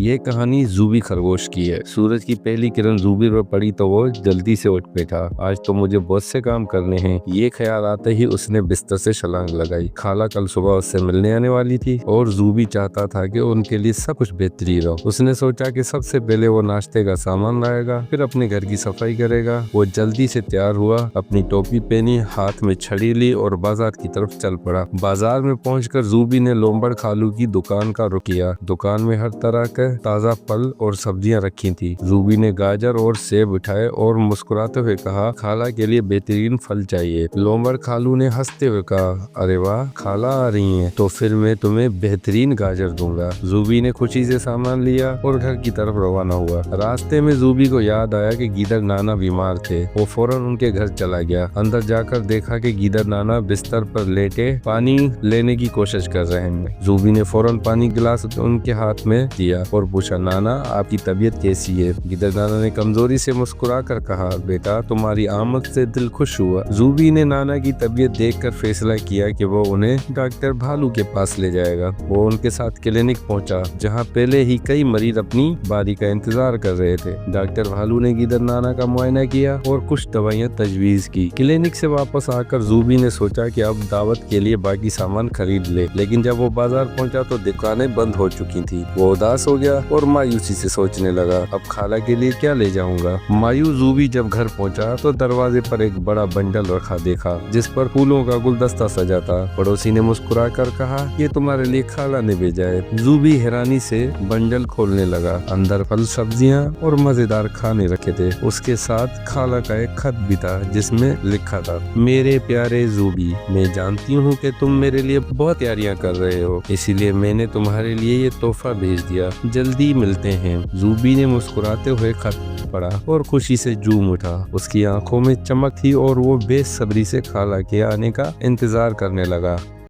ये कहानी जूबी खरगोश की है। सूरज की पहली किरण जूबी पर पड़ी तो वो जल्दी से उठ बैठा। आज तो मुझे बहुत से काम करने हैं। ये ख्याल आते ही उसने बिस्तर से छलांग लगाई। खाला कल सुबह उससे मिलने आने वाली थी और जूबी चाहता था कि उनके लिए सब कुछ बेहतरीन हो। उसने सोचा कि सबसे पहले वो नाश्ते का सामान लाएगा, फिर अपने घर की सफाई करेगा। वो जल्दी से तैयार हुआ, अपनी टोपी पहनी, हाथ में छड़ी ली और बाजार की तरफ चल पड़ा। बाजार में पहुंचकर जूबी ने लोमड़ खालू की दुकान का रुख किया। दुकान में हर तरह के ताज़ा फल और सब्जियां रखी थी। जूबी ने गाजर और सेब उठाए और मुस्कुराते हुए कहा, खाला के लिए बेहतरीन फल चाहिए। लोमड़ खालू ने हंसते हुए कहा, अरे वाह, खाला आ रही हैं, तो फिर मैं तुम्हें बेहतरीन गाजर दूंगा। जूबी ने खुशी से सामान लिया और घर की तरफ रवाना हुआ। रास्ते में जूबी को याद आया कि गीदड़ नाना बीमार थे। वो फौरन उनके घर चला गया। अंदर जाकर देखा कि गीदड़ नाना बिस्तर पर लेटे पानी लेने की कोशिश कर रहे हैं। जूबी ने फौरन पानी गिलास उनके हाथ में दिया और पूछा, नाना आपकी तबीयत कैसी है? गीदड़ नाना ने कमजोरी से मुस्कुराकर कहा, बेटा तुम्हारी आमद से दिल खुश हुआ। जूबी ने नाना की तबीयत देखकर फैसला किया कि वो उन्हें डॉक्टर भालू के पास ले जाएगा। वो उनके साथ क्लिनिक पहुंचा, जहां पहले ही कई मरीज अपनी बारी का इंतजार कर रहे थे। डॉक्टर भालू ने गीदड़ नाना का मुआयना किया और कुछ दवाइयां तजवीज की। क्लिनिक से वापस आकर जूबी ने सोचा कि अब दावत के लिए बाकी सामान खरीद ले, लेकिन जब वो बाजार पहुंचा तो दुकानें बंद हो चुकी थी। वो उदास हो गया और मायूसी से सोचने लगा, अब खाला के लिए क्या ले जाऊंगा। मायूस जूबी जब घर पहुंचा तो दरवाजे पर एक बड़ा बंडल रखा देखा, जिस पर फूलों का गुलदस्ता सजा था। पड़ोसी ने मुस्कुरा कर कहा, ये तुम्हारे लिए खाला ने भेजा है। जूबी हैरानी से बंडल खोलने लगा। अंदर फल, सब्जियां और मजेदार खाने रखे थे। उसके साथ खाला का एक खत भी था, जिसमें लिखा था, मेरे प्यारे जूबी, मैं जानती हूँ कि तुम मेरे लिए बहुत तैयारियां कर रहे हो, इसीलिए मैंने तुम्हारे लिए ये तोहफा भेज दिया। जल्दी मिलते हैं। जूबी ने मुस्कुराते हुए खत पढ़ा और खुशी से झूम उठा। उसकी आंखों में चमक थी और वो बेसब्री से खाला के आने का इंतजार करने लगा।